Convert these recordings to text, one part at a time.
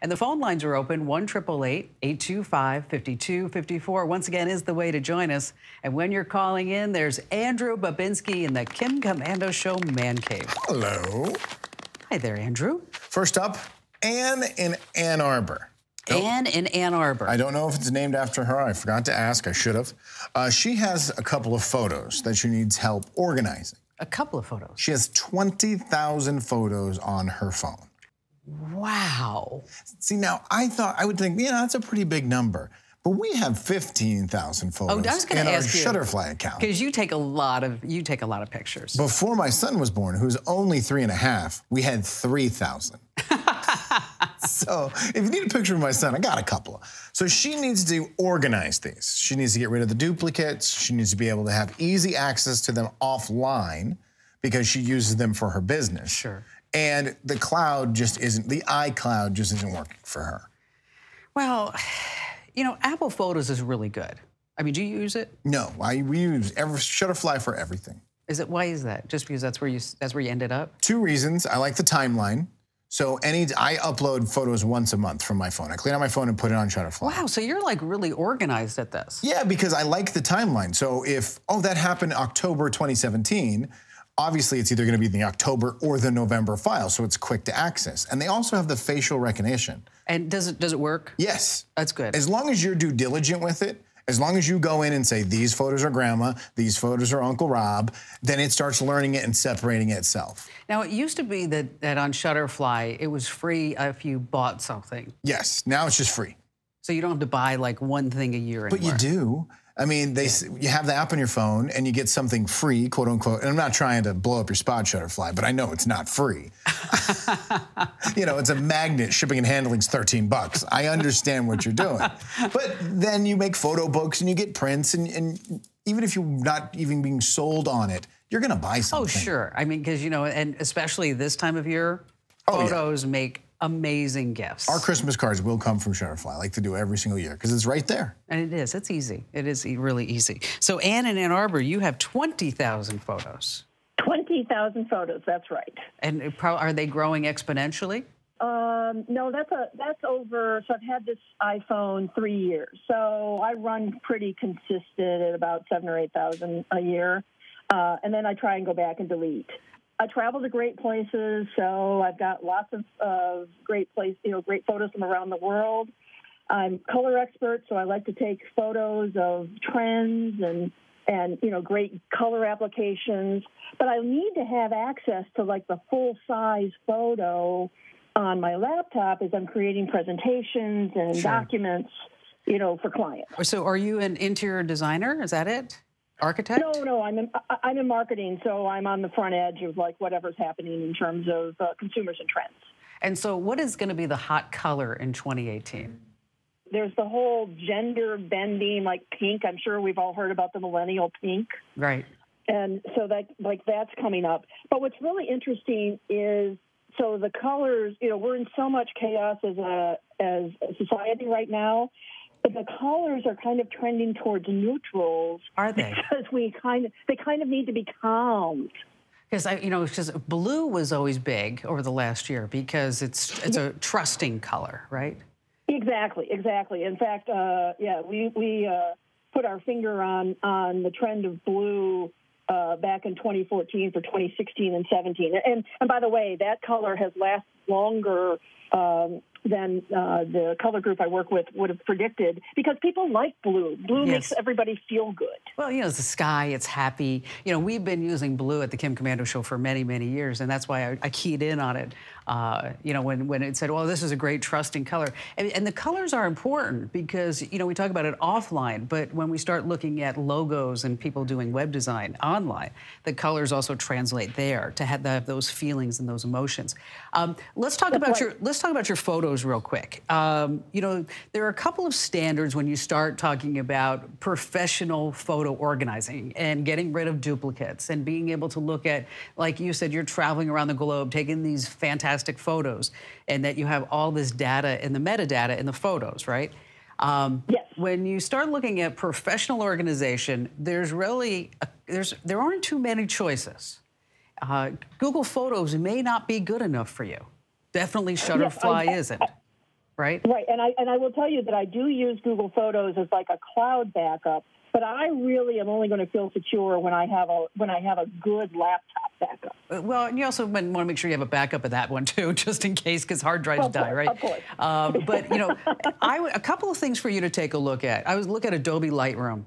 And the phone lines are open, 1-888-825-5254. Once again, is the way to join us. And when you're calling in, there's Andrew Babinski in the Kim Komando Show Man Cave. Hello. Hi there, Andrew. First up, Anne in Ann Arbor. Anne in Ann Arbor. I don't know if it's named after her. I forgot to ask. I should have. She has a couple of photos that she needs help organizing. A couple of photos? She has 20,000 photos on her phone. Wow. See, now, I would think, that's a pretty big number. But we have 15,000 photos in our Shutterfly account. Because you take a lot of pictures. Before my son was born, who's only 3.5, we had 3,000. So if you need a picture of my son, I got a couple. So she needs to organize these. She needs to get rid of the duplicates. She needs to be able to have easy access to them offline because she uses them for her business. Sure. And the iCloud just isn't working for her. Well, Apple Photos is really good. I mean, do you use it? No, we use Shutterfly for everything. Why is that? Just because that's where you ended up? 2 reasons. I like the timeline. So I upload photos once a month from my phone. I clean out my phone and put it on Shutterfly. Wow, so you're like really organized at this. Yeah, because I like the timeline. So if, that happened October 2017, obviously it's either gonna be the October or the November file, so it's quick to access. And they also have the facial recognition. And does it work? Yes. That's good. As long as you're due diligent with it, as long as you go in and say, these photos are Grandma, these photos are Uncle Rob, then it starts learning it and separating itself. Now, it used to be that on Shutterfly, it was free if you bought something. Yes, now it's just free. So you don't have to buy like one thing a year anymore. But you do. I mean, you have the app on your phone and you get something free, quote unquote. And I'm not trying to blow up your spot, Shutterfly, but I know it's not free. It's a magnet. Shipping and handling's $13. I understand what you're doing. But then you make photo books and you get prints and even if you're not even being sold on it, you're gonna buy something. Oh, sure. I mean, because, and especially this time of year, photos make amazing gifts. Our Christmas cards will come from Shutterfly. I like to do every single year because it's right there. And it is. It's easy. It is really easy. So, Anne in Ann Arbor, you have 20,000 photos. 20,000 photos. That's right. And are they growing exponentially? No, that's over. So I've had this iPhone 3 years. So I run pretty consistent at about 7,000 or 8,000 a year, and then I try and go back and delete. I travel to great places, so I've got lots of great photos from around the world. I'm color expert, so I like to take photos of trends and great color applications. But I need to have access to like the full-size photo on my laptop as I'm creating presentations and documents, for clients. So are you an interior designer? Is that it? Architect? No, I'm in marketing, so I'm on the front edge of like whatever's happening in terms of consumers and trends. And so what is going to be the hot color in 2018? There's the whole gender bending, like pink. I'm sure we've all heard about the millennial pink. Right. And so that's coming up. But what's really interesting is, so the colors, we're in so much chaos as a society right now. But the colors are kind of trending towards neutrals. Are they? Because they kind of need to be calmed. Because blue was always big over the last year because it's a trusting color, right? Exactly. In fact, we put our finger on the trend of blue back in 2014 for 2016 and 17. And by the way, that color has lasted longer than the color group I work with would have predicted, because people like blue. Blue makes everybody feel good. Well, it's the sky, it's happy. We've been using blue at the Kim Komando Show for many, many years, and that's why I keyed in on it, when it said, well, this is a great trusting color. And the colors are important because, we talk about it offline, but when we start looking at logos and people doing web design online, the colors also translate there to have those feelings and those emotions. Let's talk about your photos real quick. There are a couple of standards when you start talking about professional photo organizing and getting rid of duplicates and being able to look at, like you said, you're traveling around the globe, taking these fantastic photos, and that you have all this data and the metadata in the photos, right? Yes. When you start looking at professional organization, there aren't too many choices. Google Photos may not be good enough for you. Definitely Shutterfly isn't. right? Right, and I will tell you that I do use Google Photos as like a cloud backup, but I really am only going to feel secure when I have a good laptop backup. Well, and you also want to make sure you have a backup of that one too, just in case, because hard drives die, right? Of course. But you know, a couple of things for you to take a look at. I was looking at Adobe Lightroom.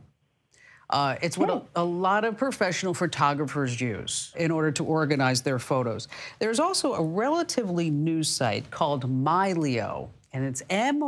It's what a lot of professional photographers use in order to organize their photos. There's also a relatively new site called Mylio, and it's M-Y-L-I-O.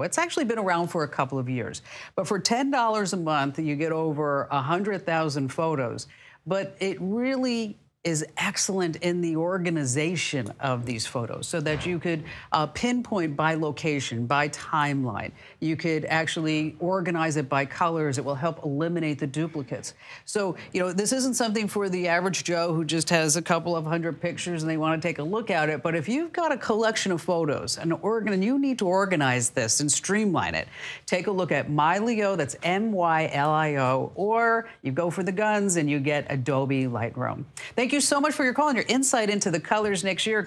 It's actually been around for a couple of years. But for $10 a month, you get over 100,000 photos. But it really is excellent in the organization of these photos so that you could pinpoint by location, by timeline. You could actually organize it by colors. It will help eliminate the duplicates. So, you know, this isn't something for the average Joe who just has a couple of 100 pictures and they want to take a look at it. But if you've got a collection of photos and you need to organize this and streamline it, take a look at Mylio, that's M-Y-L-I-O, or you go for the guns and you get Adobe Lightroom. Thank you so much for your call and your insight into the colors next year.